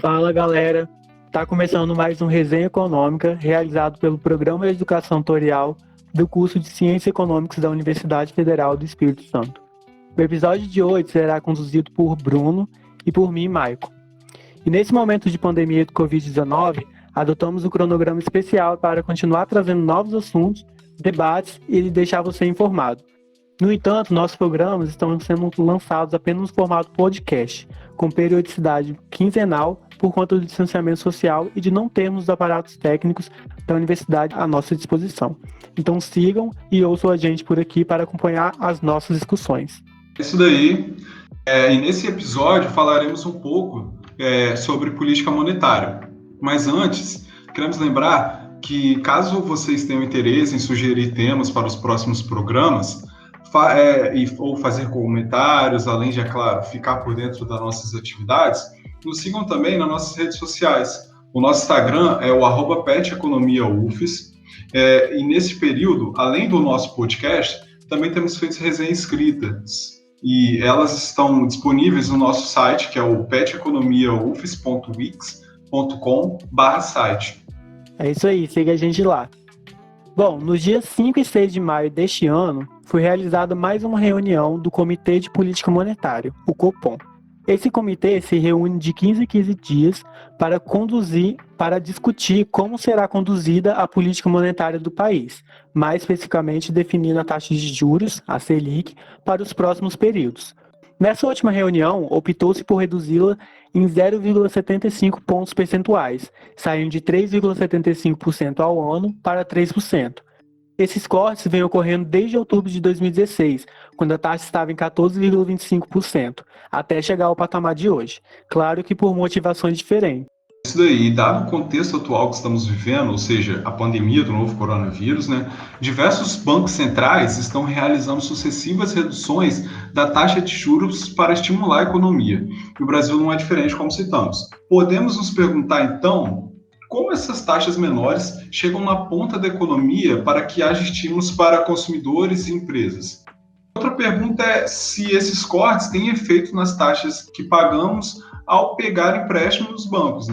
Fala galera, está começando mais um Resenha Econômica realizado pelo Programa de Educação Tutorial do curso de Ciências Econômicas da Universidade Federal do Espírito Santo. O episódio de hoje será conduzido por Bruno e por mim, Maicon. E nesse momento de pandemia do Covid-19, adotamos um cronograma especial para continuar trazendo novos assuntos, debates e deixar você informado. No entanto, nossos programas estão sendo lançados apenas no formato podcast, com periodicidade quinzenal por conta do distanciamento social e de não termos os aparatos técnicos da universidade à nossa disposição. Então sigam e ouçam a gente por aqui para acompanhar as nossas discussões. Isso daí. E nesse episódio falaremos um pouco sobre política monetária. Mas antes, queremos lembrar que caso vocês tenham interesse em sugerir temas para os próximos programas, ou fazer comentários, além de, é claro, ficar por dentro das nossas atividades, nos sigam também nas nossas redes sociais. O nosso Instagram é o @peteconomiaufes, e nesse período, além do nosso podcast, também temos feito resenhas escritas, e elas estão disponíveis no nosso site, que é o peteconomiaufes.wix.com/site. É isso aí, siga a gente lá. Bom, nos dias 5 e 6 de maio deste ano, foi realizada mais uma reunião do Comitê de Política Monetária, o Copom. Esse comitê se reúne de 15 em 15 dias para discutir como será conduzida a política monetária do país, mais especificamente definindo a taxa de juros, a Selic, para os próximos períodos. Nessa última reunião, optou-se por reduzi-la em 0,75 pontos percentuais, saindo de 3,75% ao ano para 3%. Esses cortes vêm ocorrendo desde outubro de 2016, quando a taxa estava em 14,25%, até chegar ao patamar de hoje. Claro que por motivações diferentes. Isso daí, dado o contexto atual que estamos vivendo, ou seja, a pandemia do novo coronavírus, diversos bancos centrais estão realizando sucessivas reduções da taxa de juros para estimular a economia. E o Brasil não é diferente, como citamos. Podemos nos perguntar, então, como essas taxas menores chegam na ponta da economia para que haja estímulos para consumidores e empresas? Outra pergunta é se esses cortes têm efeito nas taxas que pagamos ao pegar empréstimos nos bancos,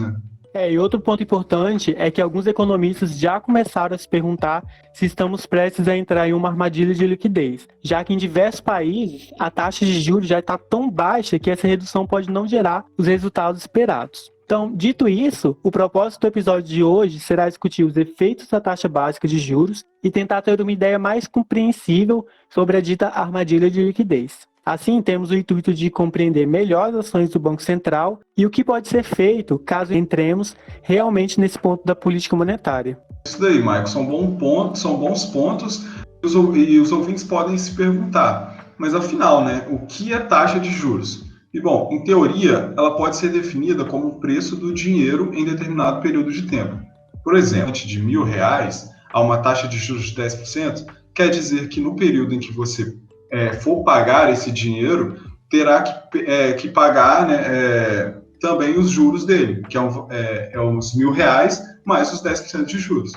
E outro ponto importante é que alguns economistas já começaram a se perguntar se estamos prestes a entrar em uma armadilha de liquidez, já que em diversos países a taxa de juros já está tão baixa que essa redução pode não gerar os resultados esperados. Então, dito isso, o propósito do episódio de hoje será discutir os efeitos da taxa básica de juros e tentar ter uma ideia mais compreensível sobre a dita armadilha de liquidez. Assim, temos o intuito de compreender melhor as ações do Banco Central e o que pode ser feito caso entremos realmente nesse ponto da política monetária. Isso daí, Maicon, são bons pontos e os ouvintes podem se perguntar, mas afinal, o que é taxa de juros? E bom, em teoria, ela pode ser definida como o preço do dinheiro em determinado período de tempo. Por exemplo, de R$1.000 a uma taxa de juros de 10%, quer dizer que no período em que você for pagar esse dinheiro, terá que pagar também os juros dele, que é os R$1.000 mais os 10% de juros.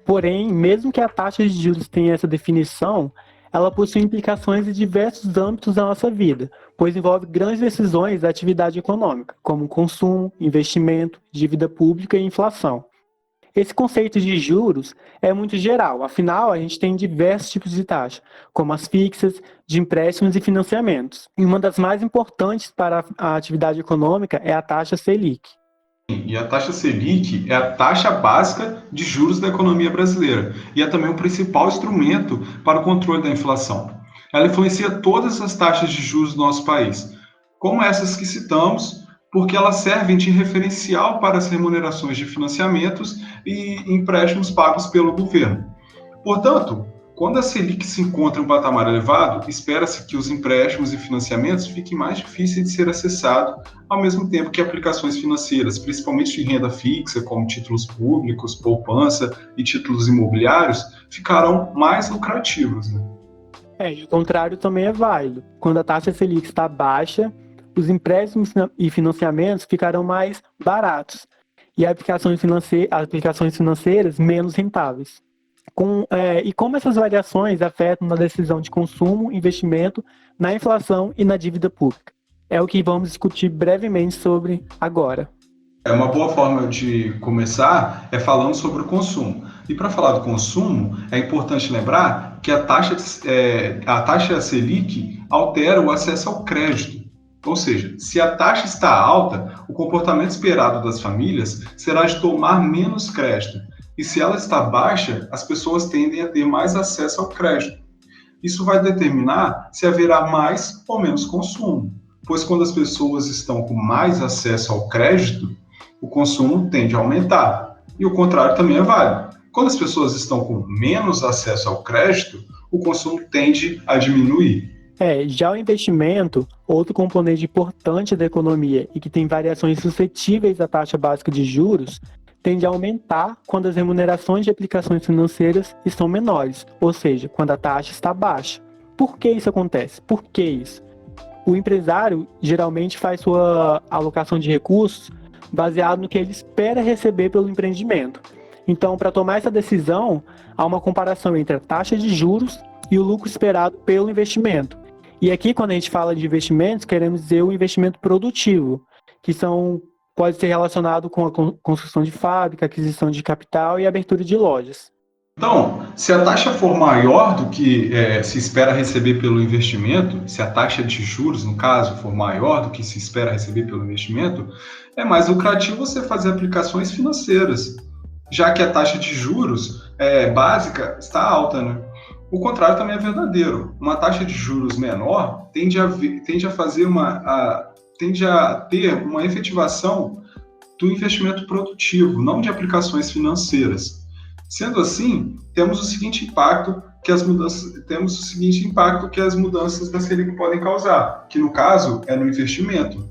Porém, mesmo que a taxa de juros tenha essa definição, ela possui implicações em diversos âmbitos da nossa vida, pois envolve grandes decisões da atividade econômica, como consumo, investimento, dívida pública e inflação. Esse conceito de juros é muito geral, afinal, a gente tem diversos tipos de taxa, como as fixas, de empréstimos e financiamentos. E uma das mais importantes para a atividade econômica é a taxa Selic. E a taxa Selic é a taxa básica de juros da economia brasileira e é também o principal instrumento para o controle da inflação. Ela influencia todas as taxas de juros do nosso país, como essas que citamos, porque elas servem de referencial para as remunerações de financiamentos e empréstimos pagos pelo governo. Portanto, quando a Selic se encontra em um patamar elevado, espera-se que os empréstimos e financiamentos fiquem mais difíceis de ser acessados, ao mesmo tempo que aplicações financeiras, principalmente de renda fixa, como títulos públicos, poupança e títulos imobiliários, ficarão mais lucrativos. E o contrário também é válido. Quando a taxa Selic está baixa, os empréstimos e financiamentos ficarão mais baratos e as aplicações financeiras menos rentáveis. E como essas variações afetam na decisão de consumo, investimento, na inflação e na dívida pública. É o que vamos discutir brevemente sobre agora. É uma boa forma de começar é falando sobre o consumo. E para falar do consumo, é importante lembrar que a taxa Selic altera o acesso ao crédito. Ou seja, se a taxa está alta, o comportamento esperado das famílias será de tomar menos crédito. E se ela está baixa, as pessoas tendem a ter mais acesso ao crédito. Isso vai determinar se haverá mais ou menos consumo, pois quando as pessoas estão com mais acesso ao crédito, o consumo tende a aumentar. E o contrário também é válido. Quando as pessoas estão com menos acesso ao crédito, o consumo tende a diminuir. Já o investimento, outro componente importante da economia e que tem variações suscetíveis à taxa básica de juros, tende a aumentar quando as remunerações de aplicações financeiras estão menores, ou seja, quando a taxa está baixa. Por que isso acontece? Por que isso? O empresário geralmente faz sua alocação de recursos baseado no que ele espera receber pelo empreendimento. Então, para tomar essa decisão, há uma comparação entre a taxa de juros e o lucro esperado pelo investimento. E aqui, quando a gente fala de investimentos, queremos dizer o investimento produtivo, que pode ser relacionado com a construção de fábrica, aquisição de capital e abertura de lojas. Então, se a taxa for maior do que se espera receber pelo investimento, se a taxa de juros, no caso, for maior do que se espera receber pelo investimento, é mais lucrativo você fazer aplicações financeiras, já que a taxa de juros básica está alta, né? O contrário também é verdadeiro. Uma taxa de juros menor tende a ter uma efetivação do investimento produtivo, não de aplicações financeiras. Sendo assim, temos o seguinte impacto que as mudanças da Selic podem causar, que no caso é no investimento.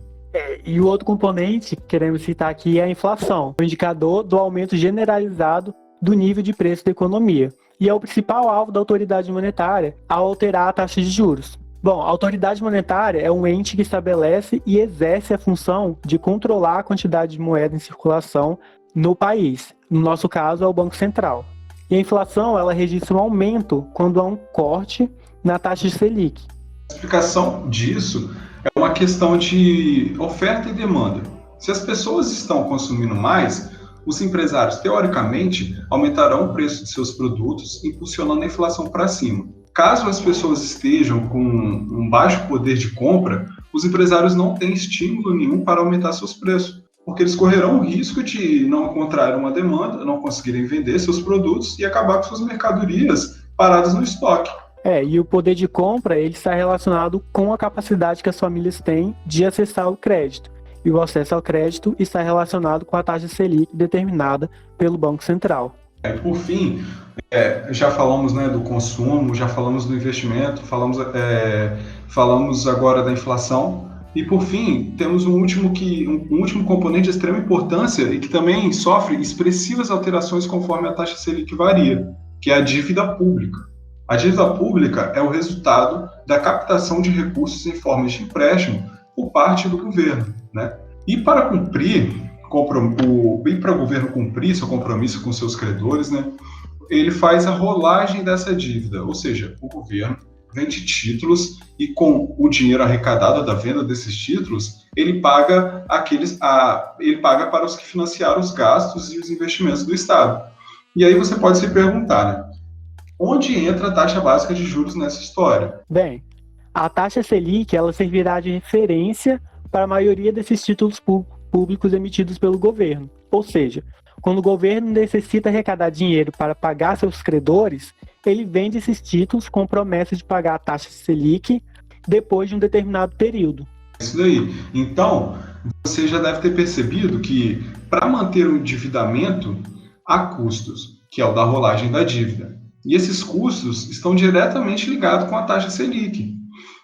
E o outro componente que queremos citar aqui é a inflação, o indicador do aumento generalizado do nível de preço da economia. E é o principal alvo da autoridade monetária ao alterar a taxa de juros. Bom, a autoridade monetária é um ente que estabelece e exerce a função de controlar a quantidade de moeda em circulação no país. No nosso caso, é o Banco Central. E a inflação, ela registra um aumento quando há um corte na taxa de Selic. A explicação disso é uma questão de oferta e demanda. Se as pessoas estão consumindo mais, os empresários, teoricamente, aumentarão o preço de seus produtos, impulsionando a inflação para cima. Caso as pessoas estejam com um baixo poder de compra, os empresários não têm estímulo nenhum para aumentar seus preços, porque eles correrão o risco de não encontrar uma demanda, não conseguirem vender seus produtos e acabar com suas mercadorias paradas no estoque. E o poder de compra ele está relacionado com a capacidade que as famílias têm de acessar o crédito. E o acesso ao crédito está relacionado com a taxa Selic determinada pelo Banco Central. Por fim, já falamos do consumo, já falamos do investimento, falamos agora da inflação. E, por fim, temos um último componente de extrema importância e que também sofre expressivas alterações conforme a taxa Selic varia, que é a dívida pública. A dívida pública é o resultado da captação de recursos em forma de empréstimo por parte do governo, né? E para o governo cumprir seu compromisso com seus credores, né, ele faz a rolagem dessa dívida, ou seja, o governo vende títulos e com o dinheiro arrecadado da venda desses títulos, ele paga para os que financiaram os gastos e os investimentos do Estado. E aí você pode se perguntar, né, onde entra a taxa básica de juros nessa história? Bem, a taxa Selic ela servirá de referência para a maioria desses títulos públicos emitidos pelo governo. Ou seja, quando o governo necessita arrecadar dinheiro para pagar seus credores, ele vende esses títulos com promessa de pagar a taxa Selic depois de um determinado período. Isso daí. Então, você já deve ter percebido que para manter o endividamento, há custos, que é o da rolagem da dívida. E esses custos estão diretamente ligados com a taxa Selic.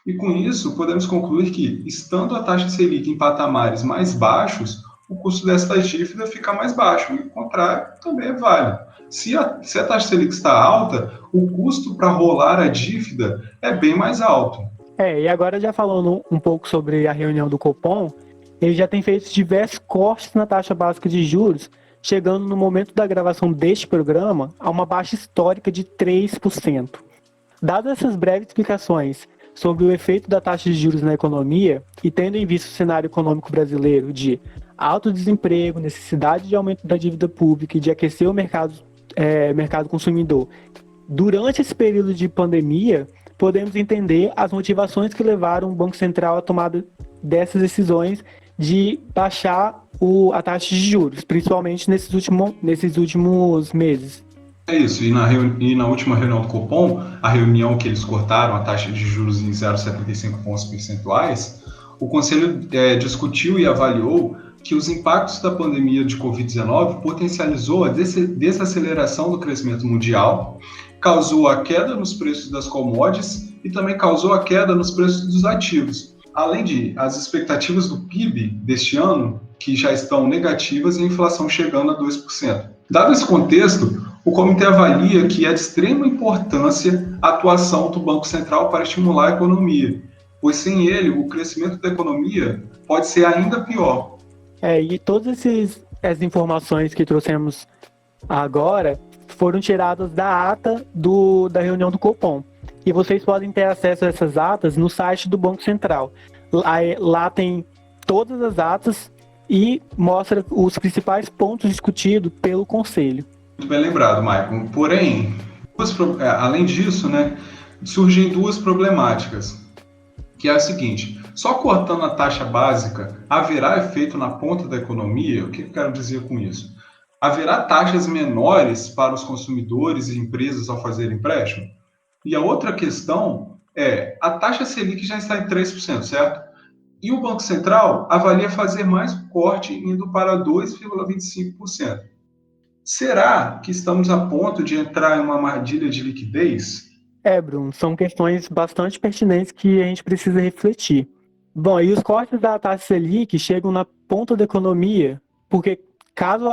E com isso, podemos concluir que, estando a taxa Selic em patamares mais baixos, o custo dessa dívida fica mais baixo, e o contrário também é válido. Se a taxa Selic está alta, o custo para rolar a dívida é bem mais alto. E agora já falando um pouco sobre a reunião do Copom, ele já tem feito diversos cortes na taxa básica de juros, chegando no momento da gravação deste programa a uma baixa histórica de 3%. Dadas essas breves explicações sobre o efeito da taxa de juros na economia e tendo em vista o cenário econômico brasileiro de alto desemprego, necessidade de aumento da dívida pública e de aquecer o mercado consumidor. Durante esse período de pandemia, podemos entender as motivações que levaram o Banco Central à tomada dessas decisões de baixar a taxa de juros, principalmente nesses últimos meses. É isso, e na última reunião do Copom, a reunião que eles cortaram a taxa de juros em 0,75 pontos percentuais, o Conselho discutiu e avaliou que os impactos da pandemia de Covid-19 potencializou a desaceleração do crescimento mundial, causou a queda nos preços das commodities e também causou a queda nos preços dos ativos, além de as expectativas do PIB deste ano, que já estão negativas e a inflação chegando a 2%. Dado esse contexto, o comitê avalia que é de extrema importância a atuação do Banco Central para estimular a economia, pois sem ele o crescimento da economia pode ser ainda pior. E todas essas informações que trouxemos agora foram tiradas da ata da reunião do Copom. E vocês podem ter acesso a essas atas no site do Banco Central. Lá tem todas as atas e mostra os principais pontos discutidos pelo Conselho. Muito bem lembrado, Maicon. Porém, além disso, surgem duas problemáticas, que é a seguinte: só cortando a taxa básica haverá efeito na ponta da economia? O que eu quero dizer com isso? Haverá taxas menores para os consumidores e empresas ao fazer empréstimo? E a outra questão é, a taxa Selic já está em 3%, certo? E o Banco Central avalia fazer mais um corte, indo para 2,25%. Será que estamos a ponto de entrar em uma armadilha de liquidez? Bruno, são questões bastante pertinentes que a gente precisa refletir. Bom, e os cortes da taxa Selic chegam na ponta da economia, porque caso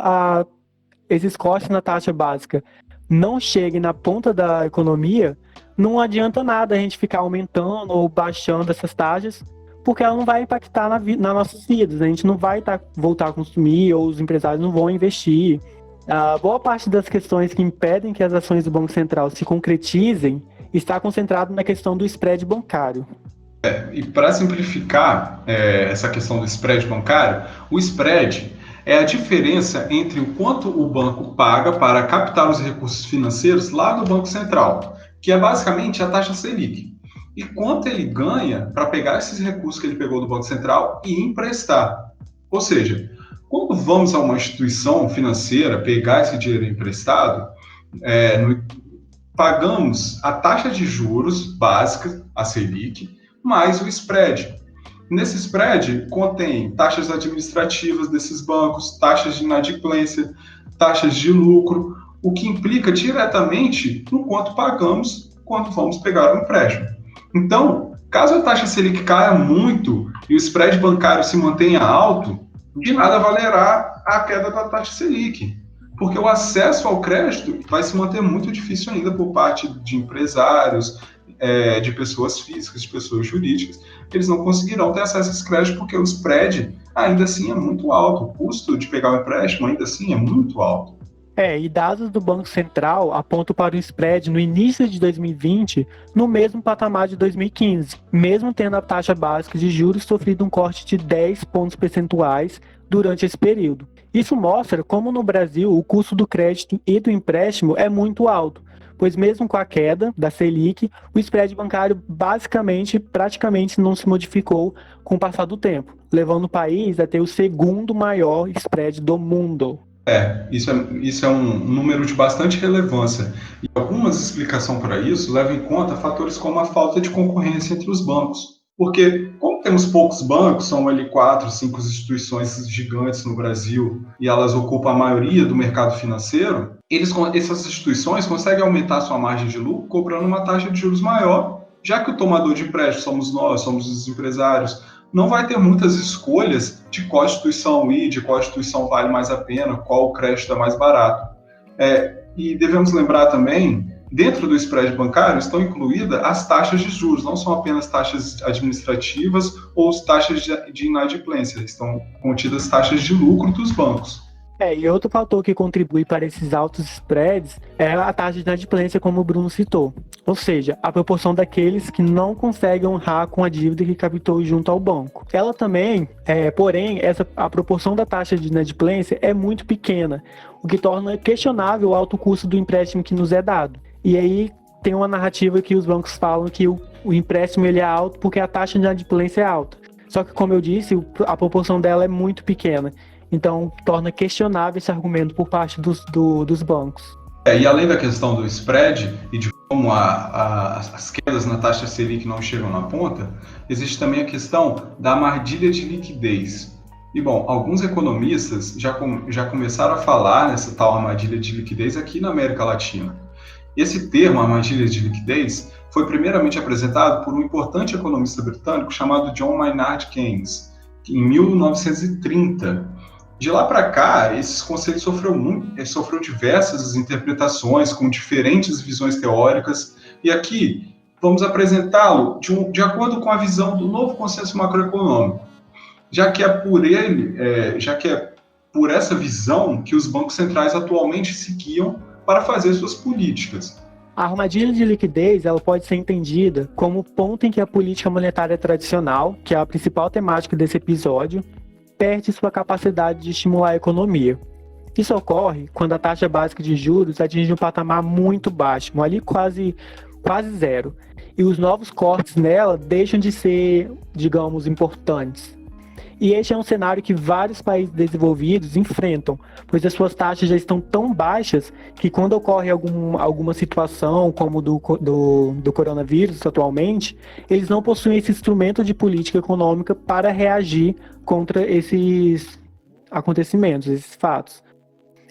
esses cortes na taxa básica não cheguem na ponta da economia, não adianta nada a gente ficar aumentando ou baixando essas taxas, porque ela não vai impactar nas nossas vidas. A gente não vai voltar a consumir, ou os empresários não vão investir. A boa parte das questões que impedem que as ações do Banco Central se concretizem está concentrado na questão do spread bancário. E para simplificar essa questão do spread bancário, o spread é a diferença entre o quanto o banco paga para captar os recursos financeiros lá do Banco Central, que é basicamente a taxa Selic, e quanto ele ganha para pegar esses recursos que ele pegou do Banco Central e emprestar. Ou seja, quando vamos a uma instituição financeira pegar esse dinheiro emprestado, pagamos a taxa de juros básica, a Selic, mais o spread. Nesse spread, contém taxas administrativas desses bancos, taxas de inadimplência, taxas de lucro, o que implica diretamente no quanto pagamos quando vamos pegar um empréstimo. Então, caso a taxa Selic caia muito e o spread bancário se mantenha alto, de nada valerá a queda da taxa Selic, porque o acesso ao crédito vai se manter muito difícil ainda por parte de empresários, de pessoas físicas, de pessoas jurídicas. Eles não conseguirão ter acesso a esse crédito porque o spread ainda assim é muito alto, o custo de pegar o empréstimo ainda assim é muito alto. E dados do Banco Central apontam para o spread no início de 2020 no mesmo patamar de 2015, mesmo tendo a taxa básica de juros sofrido um corte de 10 pontos percentuais durante esse período. Isso mostra como no Brasil o custo do crédito e do empréstimo é muito alto, pois mesmo com a queda da Selic, o spread bancário praticamente não se modificou com o passar do tempo, levando o país a ter o segundo maior spread do mundo. Isso é um número de bastante relevância. E algumas explicações para isso levam em conta fatores como a falta de concorrência entre os bancos. Porque, como temos poucos bancos, são ali 4, 5 instituições gigantes no Brasil, e elas ocupam a maioria do mercado financeiro, essas instituições conseguem aumentar sua margem de lucro cobrando uma taxa de juros maior, já que o tomador de empréstimo somos nós, somos os empresários, não vai ter muitas escolhas de qual instituição ir, de qual instituição vale mais a pena, qual o crédito é mais barato. E devemos lembrar também, dentro do spread bancário estão incluídas as taxas de juros, não são apenas taxas administrativas ou as taxas de inadimplência, estão contidas taxas de lucro dos bancos. E outro fator que contribui para esses altos spreads é a taxa de inadimplência, como o Bruno citou. Ou seja, a proporção daqueles que não conseguem honrar com a dívida que captou junto ao banco. Ela também, porém, a proporção da taxa de inadimplência é muito pequena, o que torna questionável o alto custo do empréstimo que nos é dado. E aí tem uma narrativa que os bancos falam que o empréstimo ele é alto porque a taxa de inadimplência é alta. Só que, como eu disse, a proporção dela é muito pequena. Então, torna questionável esse argumento por parte dos bancos. E além da questão do spread e de como as quedas na taxa Selic não chegam na ponta, existe também a questão da armadilha de liquidez. E, bom, alguns economistas já começaram a falar nessa tal armadilha de liquidez aqui na América Latina. Esse termo, armadilha de liquidez, foi primeiramente apresentado por um importante economista britânico chamado John Maynard Keynes, em 1930. De lá para cá, esses conceitos sofreu diversas interpretações com diferentes visões teóricas, e aqui vamos apresentá-lo de acordo com a visão do novo consenso macroeconômico, já que é por essa visão que os bancos centrais atualmente se guiam para fazer suas políticas. A armadilha de liquidez ela pode ser entendida como o ponto em que a política monetária tradicional, que é a principal temática desse episódio, perde sua capacidade de estimular a economia. Isso ocorre quando a taxa básica de juros atinge um patamar muito baixo, ali quase zero, e os novos cortes nela deixam de ser, digamos, importantes. E este é um cenário que vários países desenvolvidos enfrentam, pois as suas taxas já estão tão baixas que quando ocorre alguma situação, como do coronavírus atualmente, eles não possuem esse instrumento de política econômica para reagir contra esses acontecimentos, esses fatos.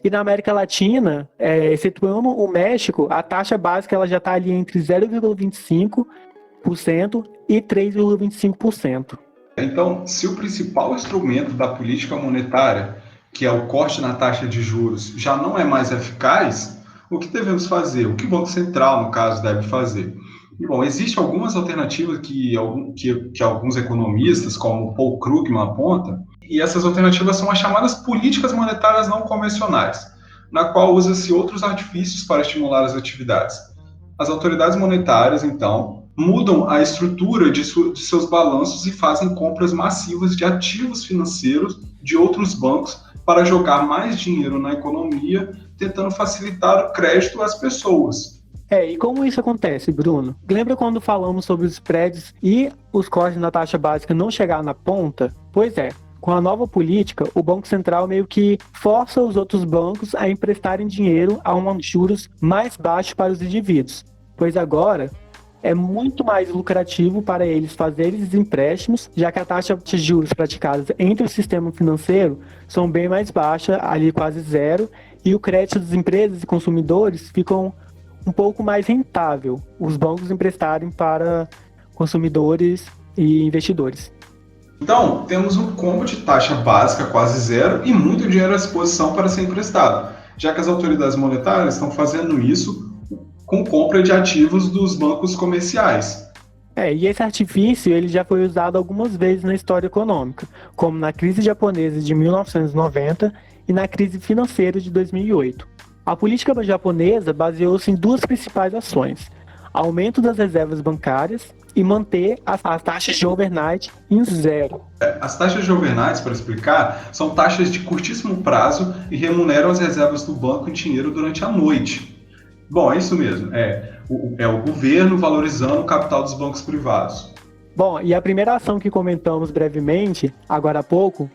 E na América Latina, excetuando o México, a taxa básica ela já está ali entre 0,25% e 3,25%. Então, se o principal instrumento da política monetária, que é o corte na taxa de juros, já não é mais eficaz, o que devemos fazer? O que o Banco Central, no caso, deve fazer? E, bom, existem algumas alternativas que alguns economistas, como Paul Krugman, apontam, e essas alternativas são as chamadas políticas monetárias não convencionais, na qual usa-se outros artifícios para estimular as atividades. As autoridades monetárias, então, mudam a estrutura de seus balanços e fazem compras massivas de ativos financeiros de outros bancos para jogar mais dinheiro na economia, tentando facilitar o crédito às pessoas. E como isso acontece, Bruno? Lembra quando falamos sobre os spreads e os cortes na taxa básica não chegar na ponta? Pois é. Com a nova política, o Banco Central meio que força os outros bancos a emprestarem dinheiro a juros mais baixos para os indivíduos, pois agora é muito mais lucrativo para eles fazerem esses empréstimos, já que a taxa de juros praticadas entre o sistema financeiro são bem mais baixas, ali quase zero, e o crédito das empresas e consumidores ficam um pouco mais rentável, os bancos emprestarem para consumidores e investidores. Então, temos um combo de taxa básica quase zero e muito dinheiro à disposição para ser emprestado, já que as autoridades monetárias estão fazendo isso com compra de ativos dos bancos comerciais. E esse artifício ele já foi usado algumas vezes na história econômica, como na crise japonesa de 1990 e na crise financeira de 2008. A política japonesa baseou-se em duas principais ações: aumento das reservas bancárias e manter as taxas de overnight em zero. As taxas de overnight, para explicar, são taxas de curtíssimo prazo e remuneram as reservas do banco em dinheiro durante a noite. Bom, é isso mesmo. É o governo valorizando o capital dos bancos privados. Bom, e a primeira ação que comentamos brevemente, agora há pouco,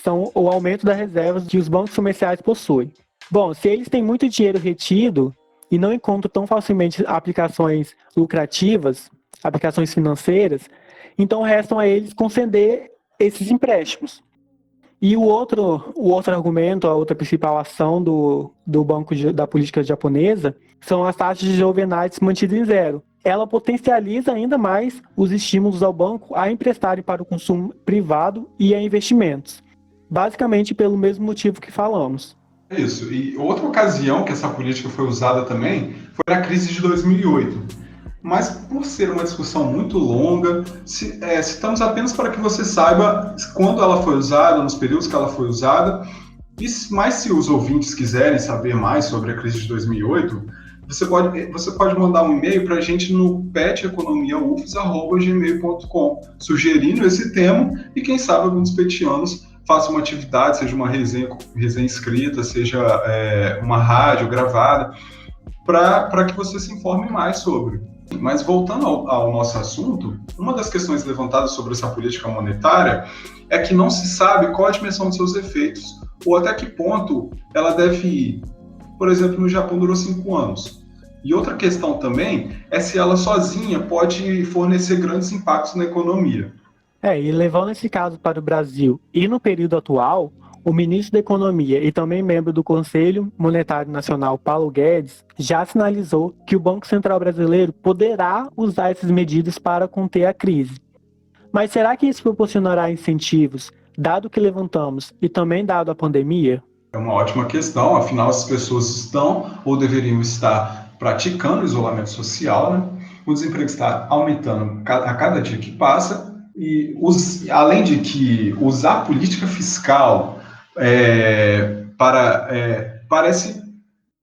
são o aumento das reservas que os bancos comerciais possuem. Bom, se eles têm muito dinheiro retido e não encontram tão facilmente aplicações lucrativas, aplicações financeiras, então restam a eles conceder esses empréstimos. E o outro argumento, a outra principal ação do banco da política japonesa são as taxas de overnights mantidas em zero. Ela potencializa ainda mais os estímulos ao banco a emprestarem para o consumo privado e a investimentos, basicamente pelo mesmo motivo que falamos. Isso. E outra ocasião que essa política foi usada também foi na crise de 2008. Mas por ser uma discussão muito longa, citamos apenas para que você saiba quando ela foi usada, nos períodos que ela foi usada Mas se os ouvintes quiserem saber mais sobre a crise de 2008, você pode mandar um e-mail para a gente no peteconomiaufes@gmail.com, sugerindo esse tema, e quem sabe alguns petianos façam uma atividade, seja uma resenha escrita, seja uma rádio gravada, para que você se informe mais sobre. Mas voltando ao nosso assunto, uma das questões levantadas sobre essa política monetária é que não se sabe qual a dimensão de seus efeitos, ou até que ponto ela deve ir. Por exemplo, no Japão durou 5 anos. E outra questão também é se ela sozinha pode fornecer grandes impactos na economia. E levando esse caso para o Brasil e no período atual, o ministro da Economia e também membro do Conselho Monetário Nacional, Paulo Guedes, já sinalizou que o Banco Central brasileiro poderá usar essas medidas para conter a crise. Mas será que isso proporcionará incentivos, dado o que levantamos e também dado a pandemia? É uma ótima questão, afinal as pessoas estão ou deveriam estar praticando isolamento social, né? O desemprego está aumentando a cada dia que passa, e além de que usar política fiscal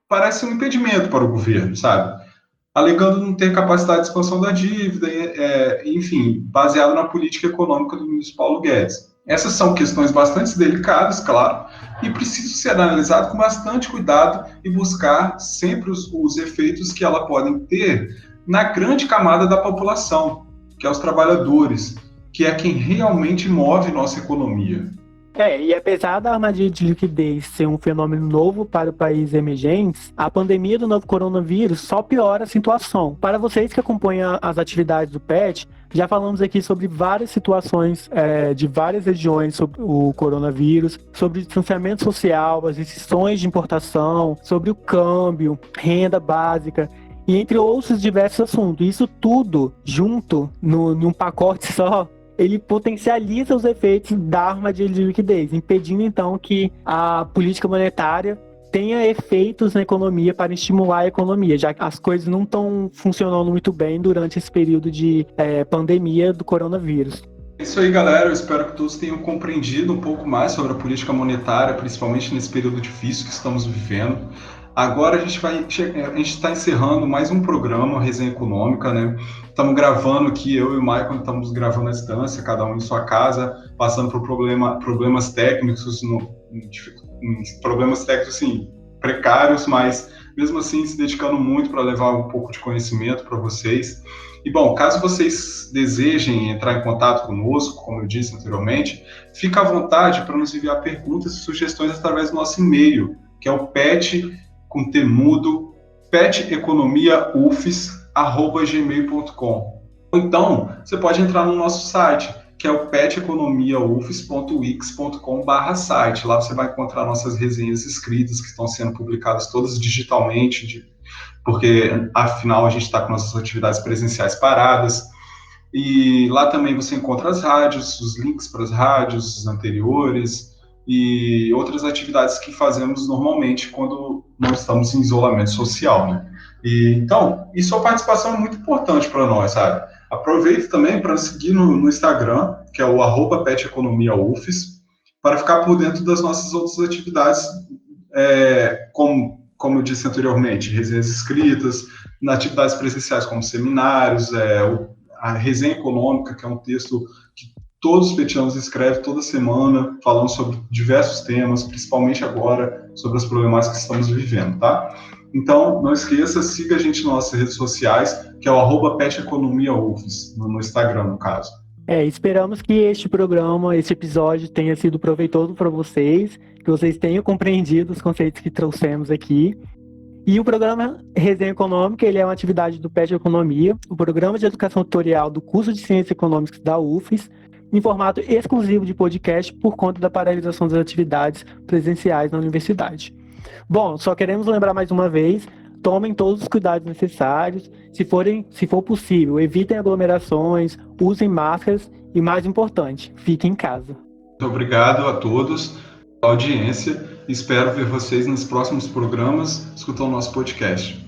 parece um impedimento para o governo, sabe? Alegando não ter capacidade de expansão da dívida, enfim, baseado na política econômica do ministro Paulo Guedes. Essas são questões bastante delicadas, claro, e precisam ser analisadas com bastante cuidado e buscar sempre os efeitos que ela podem ter na grande camada da população, que é os trabalhadores, que é quem realmente move nossa economia. E apesar da armadilha de liquidez ser um fenômeno novo para o país emergentes, a pandemia do novo coronavírus só piora a situação. Para vocês que acompanham as atividades do PET, já falamos aqui sobre várias situações de várias regiões sobre o coronavírus, sobre o distanciamento social, as restrições de importação, sobre o câmbio, renda básica, e entre outros diversos assuntos. Isso tudo junto num pacote só, ele potencializa os efeitos da armadilha de liquidez, impedindo então que a política monetária tenha efeitos na economia para estimular a economia, já que as coisas não estão funcionando muito bem durante esse período de pandemia do coronavírus. É isso aí, galera. Eu espero que todos tenham compreendido um pouco mais sobre a política monetária, principalmente nesse período difícil que estamos vivendo. Agora a gente está encerrando mais um programa, Resenha Econômica, né? Estamos gravando aqui, eu e o Michael estamos gravando à distância, cada um em sua casa, passando por problemas técnicos, problemas técnicos, assim, precários, mas mesmo assim se dedicando muito para levar um pouco de conhecimento para vocês. E bom, caso vocês desejem entrar em contato conosco, como eu disse anteriormente, fica à vontade para nos enviar perguntas e sugestões através do nosso e-mail, que é o peteconomiaufes@gmail.com. Ou então, você pode entrar no nosso site, que é o peteconomiaufes.wix.com/site. Lá você vai encontrar nossas resenhas escritas, que estão sendo publicadas todas digitalmente, porque, afinal, a gente está com nossas atividades presenciais paradas. E lá também você encontra as rádios, os links para as rádios anteriores e outras atividades que fazemos normalmente quando não estamos em isolamento social, né? Então, e sua participação é muito importante para nós, sabe? Aproveite também para seguir no Instagram, que é o @peteconomiaufes, para ficar por dentro das nossas outras atividades, como eu disse anteriormente, resenhas escritas, atividades presenciais como seminários, a resenha econômica, que é um texto que todos os petianos escrevem toda semana, falando sobre diversos temas, principalmente agora, sobre as problemáticas que estamos vivendo, tá? Então, não esqueça, siga a gente nas nossas redes sociais, que é o @peteconomiaufes, no Instagram, no caso. Esperamos que este programa, este episódio tenha sido proveitoso para vocês, que vocês tenham compreendido os conceitos que trouxemos aqui. E o programa Resenha Econômica, ele é uma atividade do PET Economia, o programa de educação tutorial do curso de Ciências Econômicas da UFES, em formato exclusivo de podcast por conta da paralisação das atividades presenciais na universidade. Bom, só queremos lembrar mais uma vez, tomem todos os cuidados necessários, se for possível, evitem aglomerações, usem máscaras e, mais importante, fiquem em casa. Muito obrigado a todos, a audiência. Espero ver vocês nos próximos programas, escutando o nosso podcast.